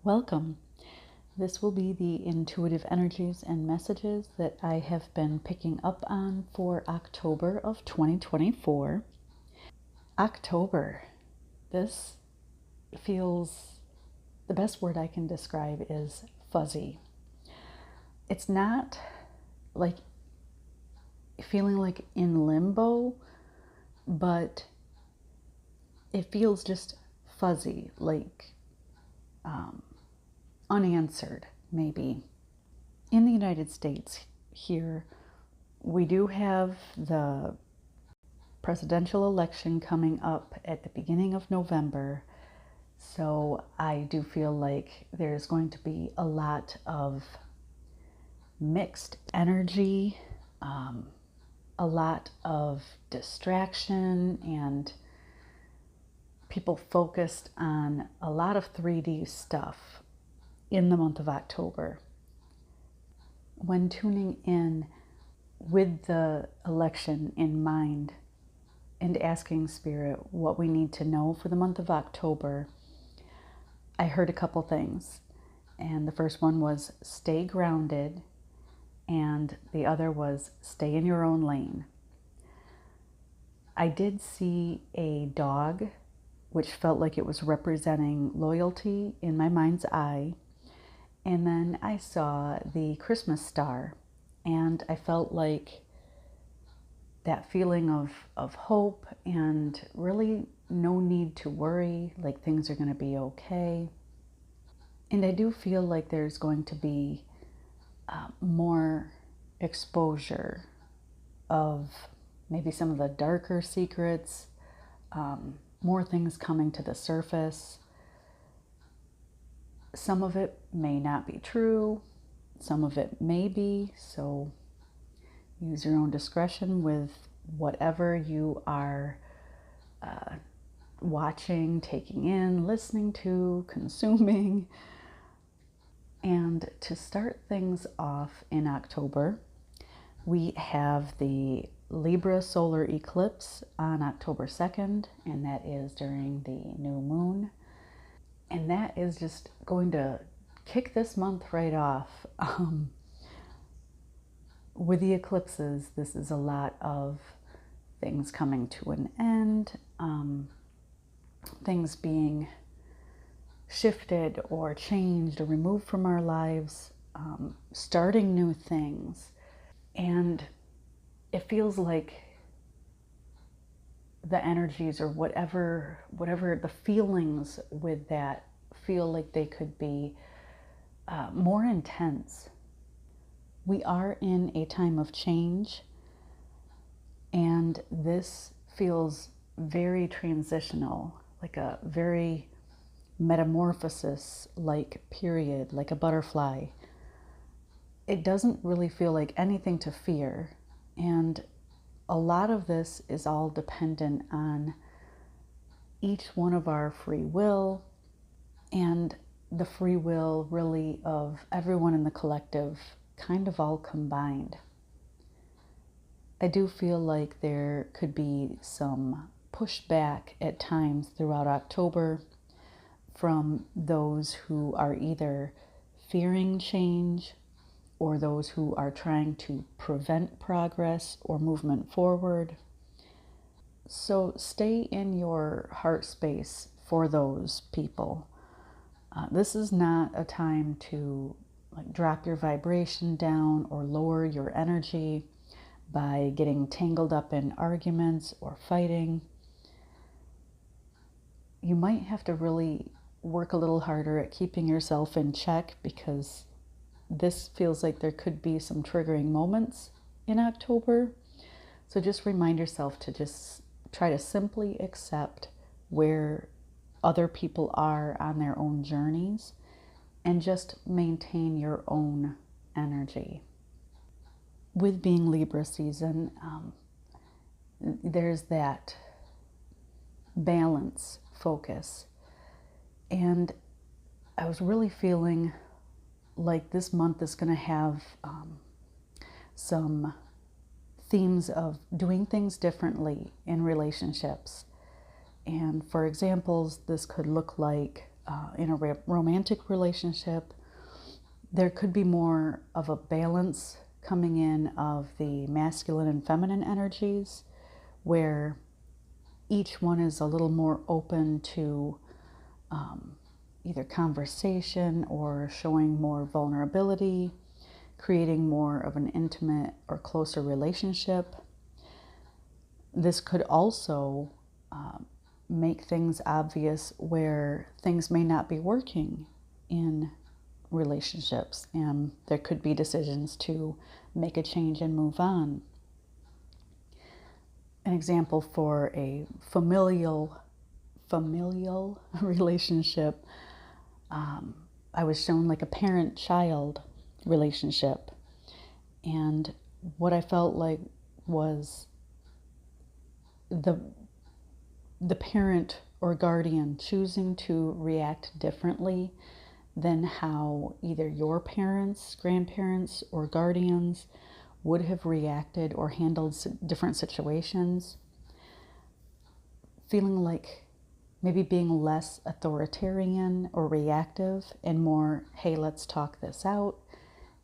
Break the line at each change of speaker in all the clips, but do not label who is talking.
Welcome. This will be the intuitive energies and messages that I have been picking up on for October of 2024. October. This feels, the best word I can describe is fuzzy. It's not like feeling like in limbo, but it feels just fuzzy, like unanswered, maybe. In the United States, here, we do have the presidential election coming up at the beginning of November. So I do feel like there's going to be a lot of mixed energy, a lot of distraction, and people focused on a lot of 3D stuff in the month of October. When tuning in with the election in mind and asking Spirit what we need to know for the month of October, I heard a couple things. And the first one was stay grounded, and the other was stay in your own lane. I did see a dog, which felt like it was representing loyalty in my mind's eye. And then I saw the Christmas star, and I felt like that feeling of hope and really no need to worry, like things are going to be okay. And I do feel like there's going to be more exposure of maybe some of the darker secrets, more things coming to the surface. Some of it may not be true, some of it may be, so use your own discretion with whatever you are watching, taking in, listening to, consuming. And to start things off in October, we have the Libra solar eclipse on October 2nd, and that is during the new moon. And that is just going to kick this month right off. With the eclipses, this is a lot of things coming to an end, things being shifted or changed or removed from our lives, starting new things. And it feels like the energies or whatever the feelings with that feel like they could be more intense. We are in a time of change, and this feels very transitional, like a very metamorphosis like period, like a butterfly. It doesn't really feel like anything to fear, and a lot of this is all dependent on each one of our free will and the free will really of everyone in the collective, kind of all combined. I do feel like there could be some pushback at times throughout October from those who are either fearing change or those who are trying to prevent progress or movement forward. So stay in your heart space for those people. This is not a time to drop your vibration down or lower your energy by getting tangled up in arguments or fighting. You might have to really work a little harder at keeping yourself in check, because this feels like there could be some triggering moments in October. So just remind yourself to just try to simply accept where other people are on their own journeys and just maintain your own energy. With being Libra season, there's that balance focus. And I was really feeling like this month is going to have some themes of doing things differently in relationships. And for examples, this could look like in a romantic relationship, there could be more of a balance coming in of the masculine and feminine energies, where each one is a little more open to either conversation or showing more vulnerability, creating more of an intimate or closer relationship. This could also make things obvious where things may not be working in relationships, and there could be decisions to make a change and move on. An example for a familial relationship, I was shown like a parent-child relationship, and what I felt like was the parent or guardian choosing to react differently than how either your parents, grandparents, or guardians would have reacted or handled different situations. Feeling like maybe being less authoritarian or reactive and more, hey, let's talk this out,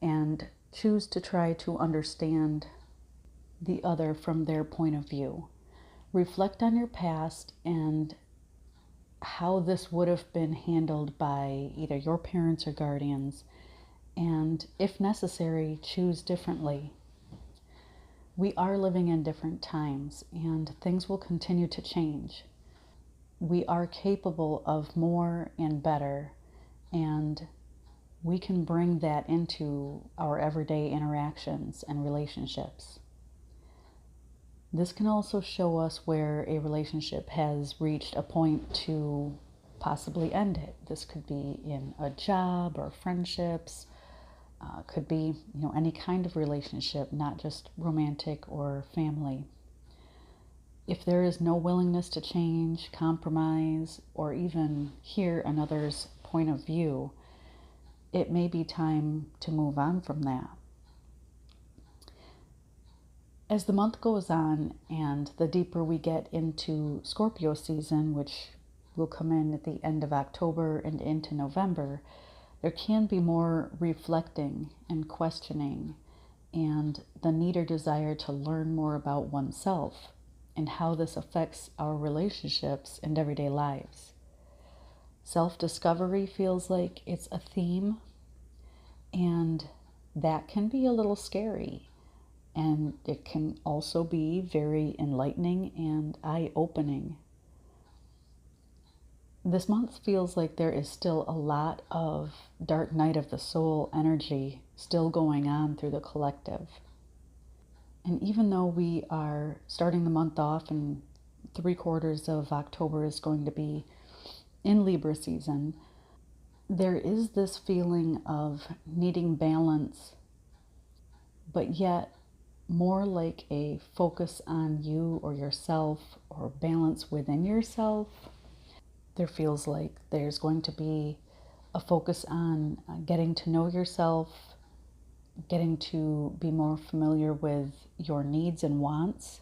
and choose to try to understand the other from their point of view. Reflect on your past and how this would have been handled by either your parents or guardians, and if necessary, choose differently. We are living in different times, and things will continue to change. We are capable of more and better, and we can bring that into our everyday interactions and relationships. This can also show us where a relationship has reached a point to possibly end it. This could be in a job or friendships, could be, any kind of relationship, not just romantic or family. If there is no willingness to change, compromise, or even hear another's point of view, it may be time to move on from that. As the month goes on and the deeper we get into Scorpio season, which will come in at the end of October and into November, there can be more reflecting and questioning and the need or desire to learn more about oneself and how this affects our relationships and everyday lives. Self-discovery feels like it's a theme, and that can be a little scary. And it can also be very enlightening and eye-opening. This month feels like there is still a lot of dark night of the soul energy still going on through the collective. And even though we are starting the month off and 3/4 of October is going to be in Libra season, there is this feeling of needing balance, but yet more like a focus on you or yourself or balance within yourself. There feels like there's going to be a focus on getting to know yourself, getting to be more familiar with your needs and wants.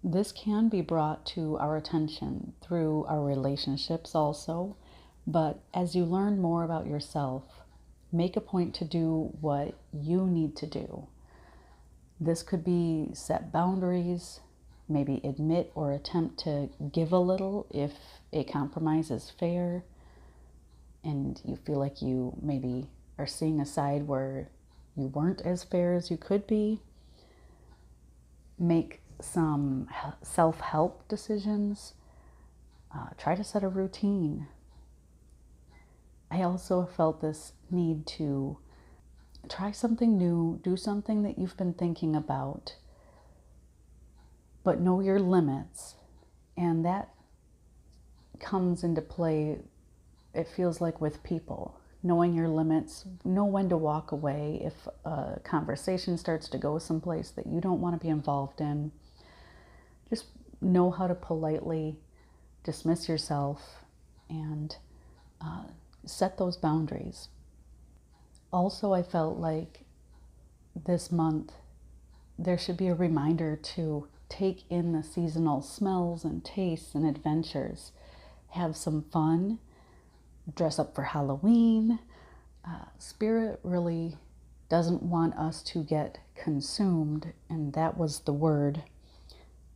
This can be brought to our attention through our relationships also, but as you learn more about yourself, make a point to do what you need to do. This could be set boundaries, maybe admit or attempt to give a little if a compromise is fair and you feel like you maybe are seeing a side where you weren't as fair as you could be. Make some self-help decisions. Try to set a routine. I also felt this need to try something new, do something that you've been thinking about, but know your limits. And that comes into play, it feels like, with people. Knowing your limits, know when to walk away if a conversation starts to go someplace that you don't want to be involved in. Just know how to politely dismiss yourself and set those boundaries. Also, I felt like this month there should be a reminder to take in the seasonal smells and tastes and adventures. Have some fun. dress up for Halloween. Spirit really doesn't want us to get consumed, and that was the word,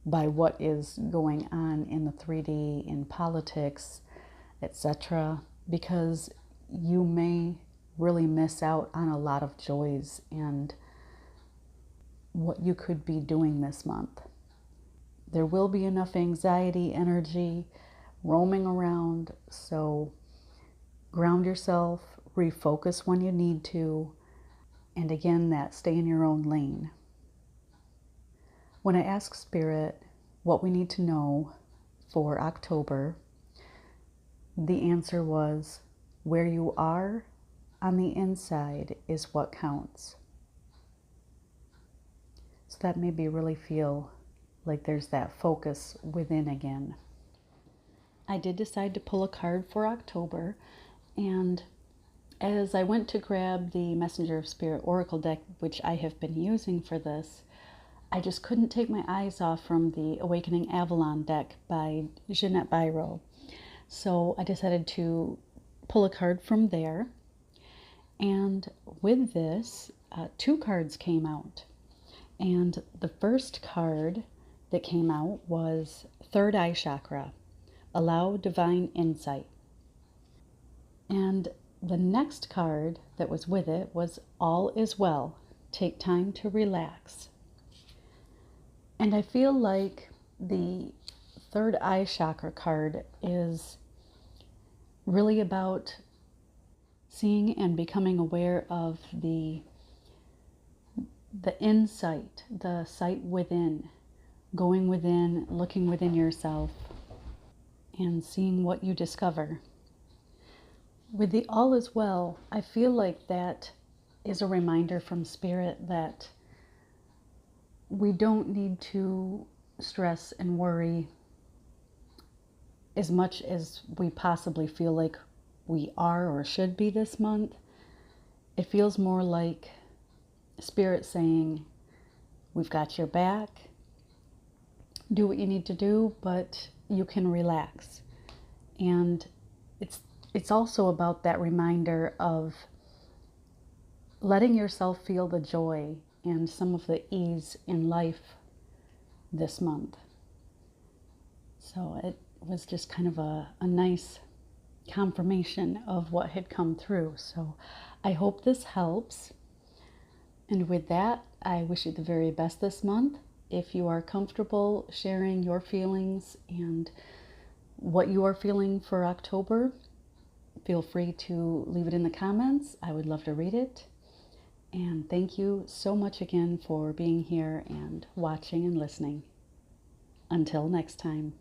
by what is going on in the 3D, in politics, etc., because you may really miss out on a lot of joys and what you could be doing this month. There will be enough anxiety, energy roaming around, so ground yourself, refocus when you need to, and again, that stay in your own lane. When I asked Spirit what we need to know for October, the answer was, where you are on the inside is what counts. So that made me really feel like there's that focus within again. I did decide to pull a card for October, and as I went to grab the Messenger of Spirit Oracle deck, which I have been using for this, I just couldn't take my eyes off from the Awakening Avalon deck by Jeanette Biro. So I decided to pull a card from there. And with this, 2 cards came out. And the first card that came out was Third Eye Chakra, Allow Divine Insight. And the next card that was with it was All is Well, Take Time to Relax. And I feel like the Third Eye Chakra card is really about seeing and becoming aware of the insight, the sight within, going within, looking within yourself, and seeing what you discover. With the All is Well, I feel like that is a reminder from Spirit that we don't need to stress and worry as much as we possibly feel like we are or should be this month. It feels more like Spirit saying, we've got your back, do what you need to do, but you can relax. And it's also about that reminder of letting yourself feel the joy and some of the ease in life this month. So it was just kind of a nice confirmation of what had come through. So I hope this helps. And with that, I wish you the very best this month. If you are comfortable sharing your feelings and what you are feeling for October, feel free to leave it in the comments. I would love to read it. And thank you so much again for being here and watching and listening. Until next time.